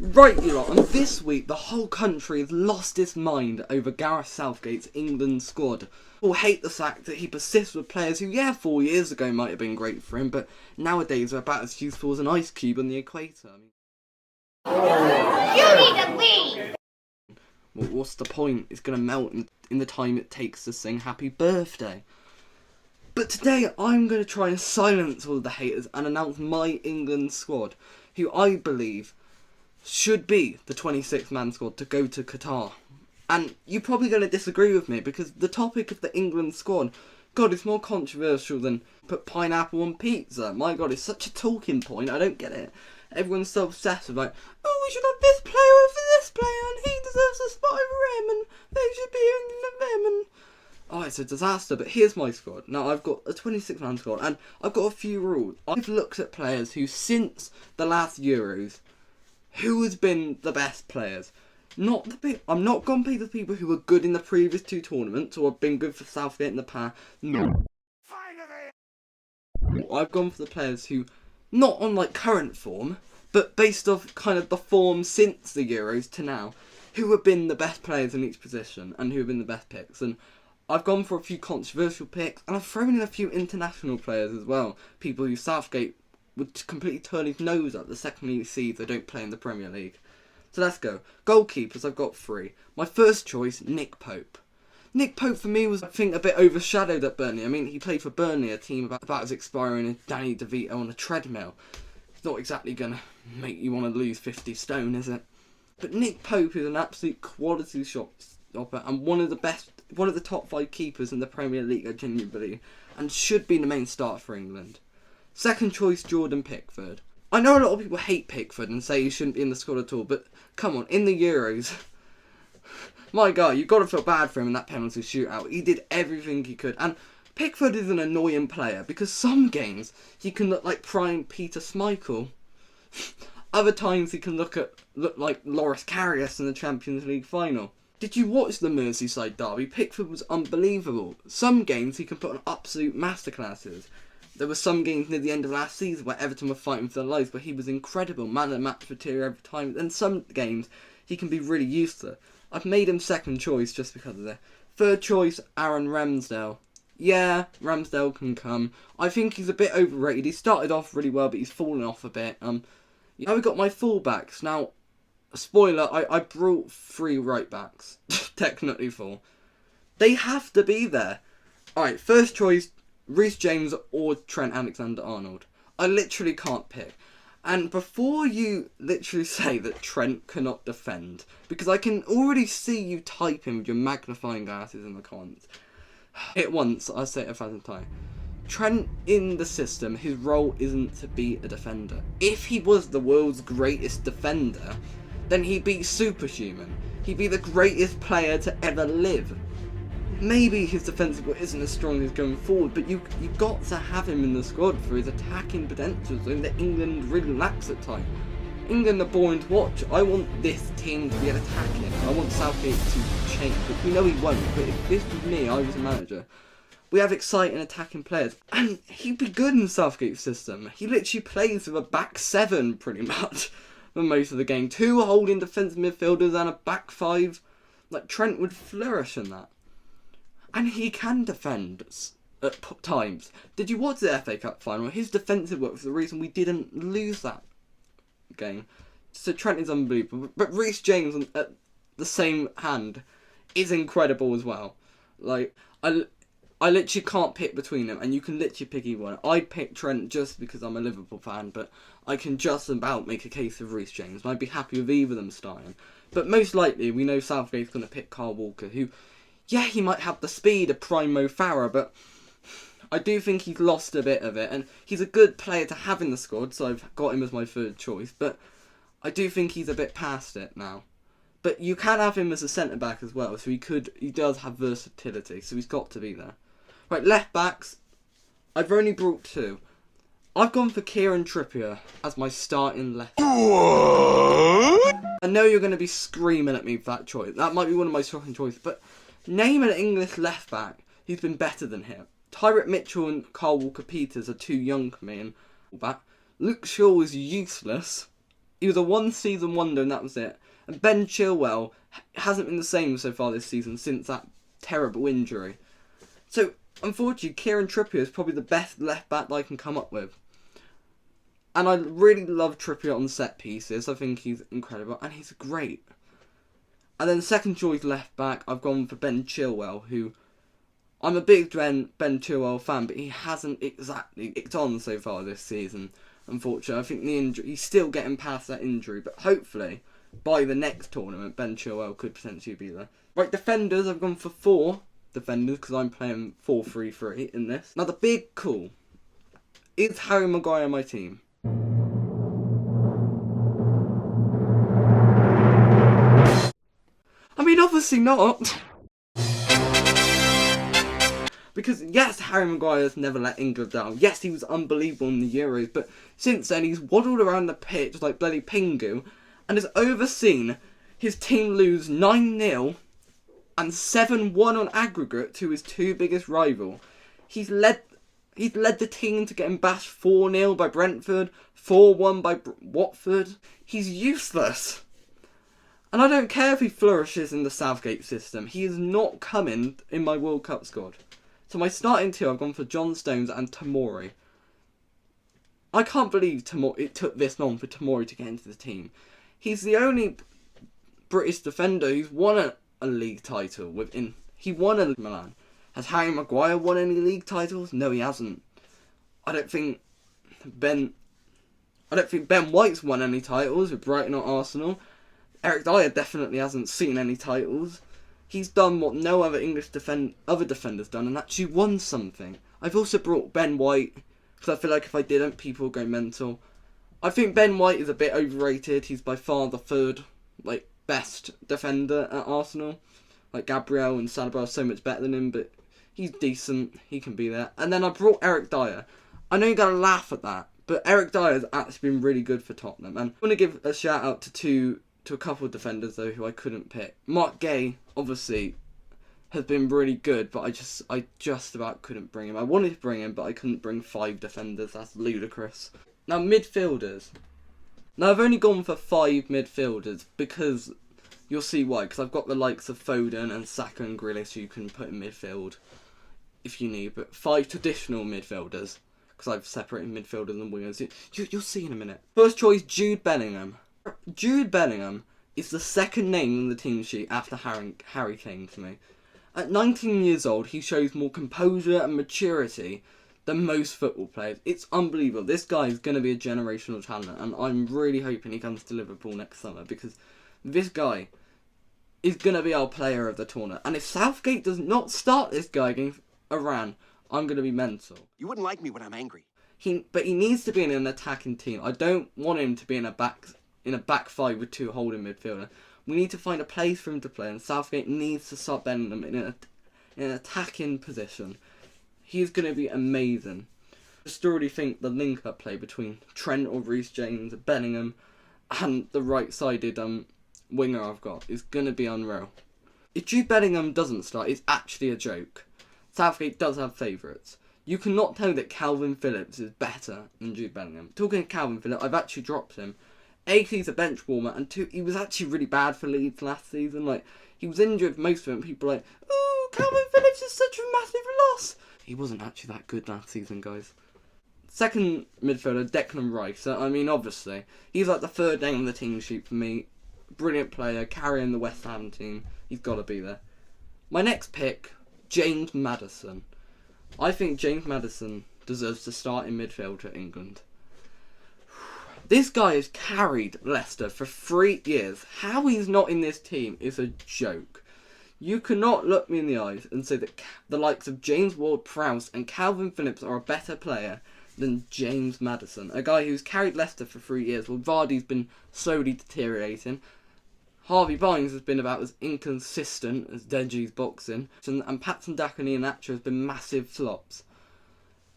Right, you lot, and this week the whole country has lost its mind over Gareth Southgate's England squad. People hate the fact that he persists with players who, 4 years ago might have been great for him, but nowadays are about as useful as an ice cube on the equator. You need to leave! Well, what's the point? It's going to melt in the time it takes to sing happy birthday. But today I'm going to try and silence all of the haters and announce my England squad, who I believe should be the 26-man squad to go to Qatar. And you're probably going to disagree with me because the topic of the England squad, God, it's more controversial than put pineapple on pizza. My God, it's such a talking point, I don't get it. Everyone's so obsessed with like, oh, we should have this player over this player and he deserves a spot over him and they should be in them and... Oh, it's a disaster, but here's my squad. Now, I've got a 26-man squad and I've got a few rules. I've looked at players who, since the last Euros, who has been the best players? I'm not going to pick the people who were good in the previous two tournaments or have been good for Southgate in the past. No. Finally! I've gone for the players who, not on like current form, but based off kind of the form since the Euros to now, who have been the best players in each position and who have been the best picks. And I've gone for a few controversial picks and I've thrown in a few international players as well. People who Southgate would completely turn his nose at the second he sees they don't play in the Premier League. So let's go. Goalkeepers, I've got 3. My first choice, Nick Pope. Nick Pope for me was, I think, a bit overshadowed at Burnley. I mean, he played for Burnley, a team about as expiring as Danny DeVito on a treadmill. It's not exactly going to make you want to lose 50 stone, is it? But Nick Pope is an absolute quality shot stopper and one of the top 5 keepers in the Premier League, I genuinely believe, and should be the main starter for England. Second choice, Jordan Pickford. I know a lot of people hate Pickford and say he shouldn't be in the squad at all, but come on, in the Euros, my God, you've got to feel bad for him in that penalty shootout. He did everything he could, and Pickford is an annoying player because some games he can look like prime Peter Schmeichel. Other times he can look like Loris Karius in the Champions League final. Did you watch the Merseyside derby? Pickford was unbelievable. Some games he can put on absolute masterclasses. There were some games near the end of last season where Everton were fighting for their lives, where he was incredible, man of the match material every time. And some games he can be really useful. I've made him second choice just because of that. Third choice, Aaron Ramsdale. Yeah, Ramsdale can come. I think he's a bit overrated. He started off really well, but he's fallen off a bit. Now we've got my fullbacks. Now, spoiler, I brought 3 right backs. Technically 4. They have to be there. Alright, first choice, Reece James or Trent Alexander-Arnold. I literally can't pick. And before you literally say that Trent cannot defend, because I can already see you typing with your magnifying glasses in the comments. Hit once, I say it 1,000 times. Trent in the system, his role isn't to be a defender. If he was the world's greatest defender, then he'd be superhuman. He'd be the greatest player to ever live. Maybe his defensive work isn't as strong as going forward, but you've got to have him in the squad for his attacking potential, so that England really lacks at times. England are boring to watch. I want this team to be attacking. I want Southgate to change, but we know he won't. But if this was me, I was a manager, we have exciting attacking players, and he'd be good in Southgate's system. He literally plays with a back 7 pretty much for most of the game. 2 holding defensive midfielders and a back 5. Like, Trent would flourish in that. And he can defend at times. Did you watch the FA Cup final? His defensive work was the reason we didn't lose that game. So Trent is unbelievable. But Reece James, at the same hand, is incredible as well. Like, I literally can't pick between them, and you can literally pick either one. I'd pick Trent just because I'm a Liverpool fan, but I can just about make a case of Reece James, and I'd be happy with either of them starting. But most likely, we know Southgate's going to pick Kyle Walker, who, yeah, he might have the speed of prime Mo Farah, but I do think he's lost a bit of it, and he's a good player to have in the squad, so I've got him as my third choice, but I do think he's a bit past it now. But you can have him as a centre-back as well, so he does have versatility, so he's got to be there. Right, left-backs, I've only brought 2. I've gone for Kieran Trippier as my starting left. What? I know you're going to be screaming at me for that choice. That might be one of my second choices, but name an English left-back who's been better than him. Tyrek Mitchell and Kyle Walker-Peters are too young for me. And back. Luke Shaw is useless. He was a one-season wonder and that was it. And Ben Chilwell hasn't been the same so far this season since that terrible injury. So, unfortunately, Kieran Trippier is probably the best left-back that I can come up with. And I really love Trippier on set pieces. I think he's incredible and he's great. And then second choice left-back, I've gone for Ben Chilwell, who... I'm a big Ben Chilwell fan, but he hasn't exactly kicked on so far this season, unfortunately. I think the injury, he's still getting past that injury, but hopefully, by the next tournament, Ben Chilwell could potentially be there. Right, defenders, I've gone for 4 defenders, because I'm playing 4-3-3 in this. Now, the big call, is Harry Maguire my team? I mean, obviously not. Because, yes, Harry Maguire's never let England down. Yes, he was unbelievable in the Euros, but since then he's waddled around the pitch like bloody Pingu and has overseen his team lose 9-0 and 7-1 on aggregate to his 2 biggest rival. He's led the team to getting bashed 4-0 by Brentford, 4-1 by Watford. He's useless. And I don't care if he flourishes in the Southgate system. He is not coming in my World Cup squad. So my starting 2, I've gone for John Stones and Tomori. I can't believe it took this long for Tomori to get into the team. He's the only British defender who's won a league title within. He won a Milan. Has Harry Maguire won any league titles? No, he hasn't. I don't think Ben White's won any titles with Brighton or Arsenal. Eric Dyer definitely hasn't seen any titles. He's done what no other English other defenders done and actually won something. I've also brought Ben White because I feel like if I didn't, people would go mental. I think Ben White is a bit overrated. He's by far the 3rd best defender at Arsenal. Like Gabriel and Salah are so much better than him, but he's decent. He can be there. And then I brought Eric Dyer. I know you're gonna laugh at that, but Eric Dyer has actually been really good for Tottenham. And I want to give a shout out to a couple of defenders though who I couldn't pick. Mark Gay obviously has been really good, but I just about couldn't bring him. I wanted to bring him, but I couldn't bring 5 defenders. That's ludicrous. Now midfielders. Now I've only gone for 5 midfielders because you'll see why. Because I've got the likes of Foden and Saka and Grealish you can put in midfield if you need, but 5 traditional midfielders because I've separated midfielders and wingers. You'll see in a minute. First choice, Jude Bellingham. Jude Bellingham is the 2nd name on the team sheet after Harry Kane to me. At 19 years old, he shows more composure and maturity than most football players. It's unbelievable. This guy is going to be a generational talent, and I'm really hoping he comes to Liverpool next summer because this guy is going to be our player of the tournament. And if Southgate does not start this guy against Iran, I'm going to be mental. You wouldn't like me when I'm angry. But he needs to be in an attacking team. I don't want him to be in a back 5 with 2 holding midfielder. We need to find a place for him to play, and Southgate needs to start Bellingham in an attacking position. He's going to be amazing. I just already think the link-up play between Trent or Reece James, Bellingham, and the right-sided winger I've got is going to be unreal. If Jude Bellingham doesn't start, it's actually a joke. Southgate does have favourites. You cannot tell that Calvin Phillips is better than Jude Bellingham. Talking of Calvin Phillips, I've actually dropped him. A, he's a bench warmer, and 2, he was actually really bad for Leeds last season. He was injured most of it, and people were like, oh, Calvin Phillips is such a massive loss. He wasn't actually that good last season, guys. Second midfielder, Declan Rice. I mean, obviously, he's like the 3rd name on the team sheet for me. Brilliant player, carrying the West Ham team. He's got to be there. My next pick, James Maddison. I think James Maddison deserves to start in midfield for England. This guy has carried Leicester for 3 years. How he's not in this team is a joke. You cannot look me in the eyes and say that the likes of James Ward-Prowse and Calvin Phillips are a better player than James Maddison, a guy who's carried Leicester for 3 years while Vardy's been slowly deteriorating. Harvey Barnes has been about as inconsistent as Deji's boxing, and Patson Daka and Iheanacho has been massive flops.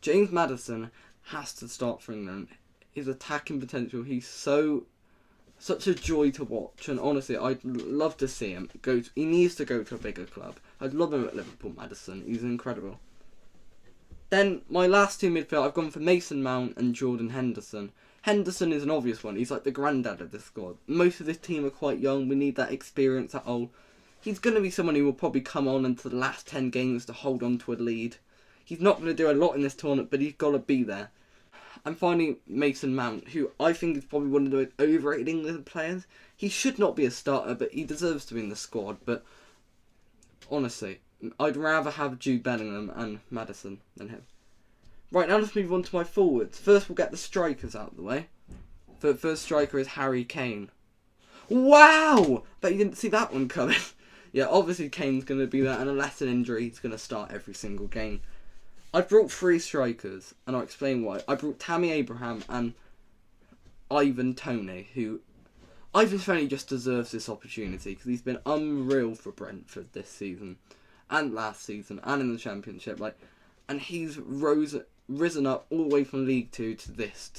James Maddison has to start for England. His attacking potential, he's such a joy to watch, and honestly, I'd love to see him go. He needs to go to a bigger club. I'd love him at Liverpool, Maddison. He's incredible. Then my last 2 midfield, I've gone for Mason Mount and Jordan Henderson. Henderson is an obvious one. He's like the granddad of this squad. Most of this team are quite young. We need that experience, that old. He's going to be someone who will probably come on into the last 10 games to hold on to a lead. He's not going to do a lot in this tournament, but he's got to be there. And finally, Mason Mount, who I think is probably one of the most overrated England players. He should not be a starter, but he deserves to be in the squad. But honestly, I'd rather have Jude Bellingham and Maddison than him. Right, now let's move on to my forwards. First, we'll get the strikers out of the way. The first striker is Harry Kane. Wow! Bet you didn't see that one coming. Yeah, obviously Kane's going to be there, and unless an injury, he's going to start every single game. I brought 3 strikers, and I'll explain why. I brought Tammy Abraham and Ivan Toney, who... Ivan Toney just deserves this opportunity, because he's been unreal for Brentford this season, and last season, and in the Championship. And he's risen up all the way from League 2 to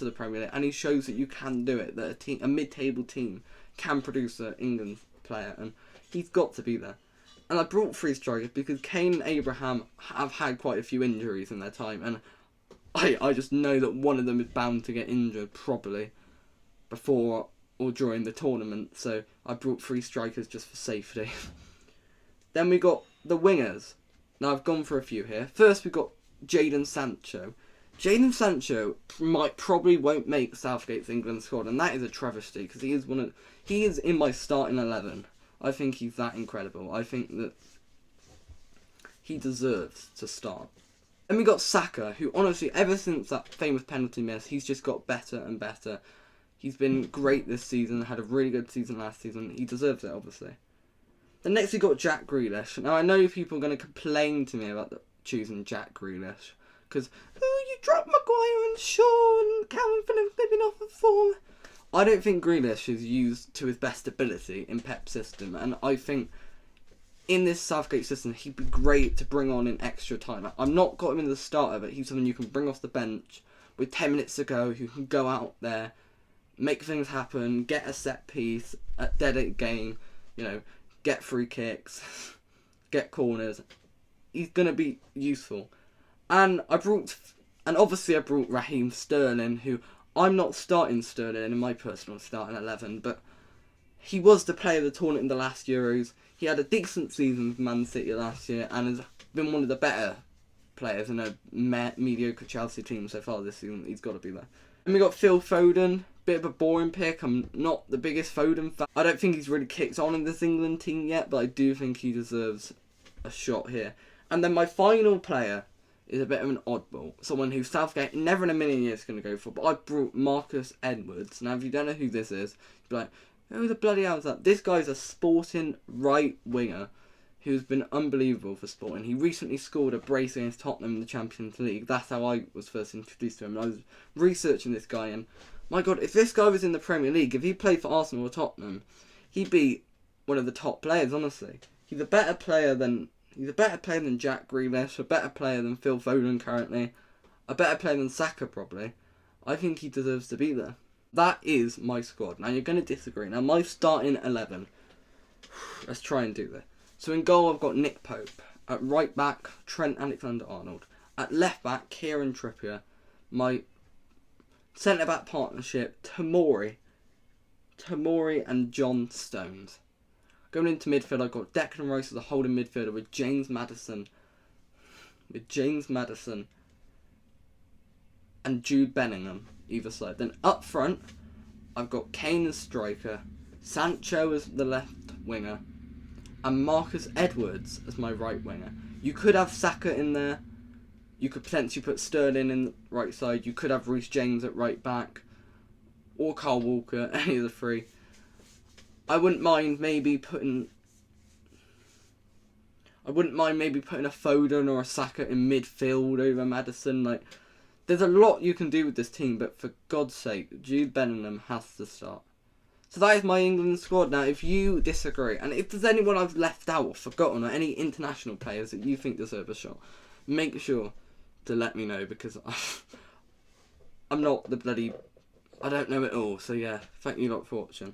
the Premier League, and he shows that you can do it, that a mid-table team can produce an England player, and he's got to be there. And I brought 3 strikers because Kane and Abraham have had quite a few injuries in their time, and I just know that one of them is bound to get injured probably before or during the tournament, so I brought 3 strikers just for safety. Then we got the wingers. Now I've gone for a few here. First we got Jadon Sancho. Jadon Sancho probably won't make Southgate's England squad, and that is a travesty because he is in my starting 11. I think he's that incredible. I think that he deserves to start. Then we got Saka, who honestly, ever since that famous penalty miss, he's just got better and better. He's been great this season, had a really good season last season. He deserves it, obviously. Then next we got Jack Grealish. Now I know people are going to complain to me about choosing Jack Grealish, because, you dropped Maguire and Shaw and Calvin Phillips living off of form. I don't think Grealish is used to his best ability in Pep's system, and I think in this Southgate system he'd be great to bring on in extra time. I'm not got him in the starter, but he's someone you can bring off the bench with 10 minutes to go, who can go out there, make things happen, get a set piece, at dead game, get free kicks, get corners. He's going to be useful. And obviously I brought Raheem Sterling, who I'm not starting Sterling in my personal starting 11, but he was the player of the tournament in the last Euros. He had a decent season for Man City last year and has been one of the better players in a mediocre Chelsea team so far this season. He's got to be there. And we got Phil Foden, bit of a boring pick. I'm not the biggest Foden fan. I don't think he's really kicked on in this England team yet, but I do think he deserves a shot here. And then my final player is a bit of an oddball. Someone who Southgate never in a million years is going to go for. But I brought Marcus Edwards. Now, if you don't know who this is, you'll be like, who the bloody hell is that? This guy's a Sporting right winger who's been unbelievable for Sporting. He recently scored a brace against Tottenham in the Champions League. That's how I was first introduced to him. And I was researching this guy, and my God, if this guy was in the Premier League, if he played for Arsenal or Tottenham, he'd be one of the top players, honestly. He's a better player than Jack Grealish, a better player than Phil Foden currently, a better player than Saka probably. I think he deserves to be there. That is my squad. Now you're going to disagree. Now my starting 11. Let's try and do this. So in goal I've got Nick Pope. At right back, Trent Alexander-Arnold. At left back, Kieran Trippier. My centre back partnership, Tomori and John Stones. Going into midfield, I've got Declan Rice as a holding midfielder with James Maddison and Jude Bellingham either side. Then up front, I've got Kane as striker, Sancho as the left winger, and Marcus Edwards as my right winger. You could have Saka in there. You could potentially put Sterling in the right side. You could have Reece James at right back, or Kyle Walker, any of the 3. I wouldn't mind maybe putting a Foden or a Saka in midfield over Maddison. There's a lot you can do with this team, but for God's sake, Jude Bellingham has to start. So that is my England squad. Now, if you disagree, and if there's anyone I've left out or forgotten, or any international players that you think deserve a shot, make sure to let me know, because I'm not the bloody... I don't know it all. So yeah, thank you lot for watching.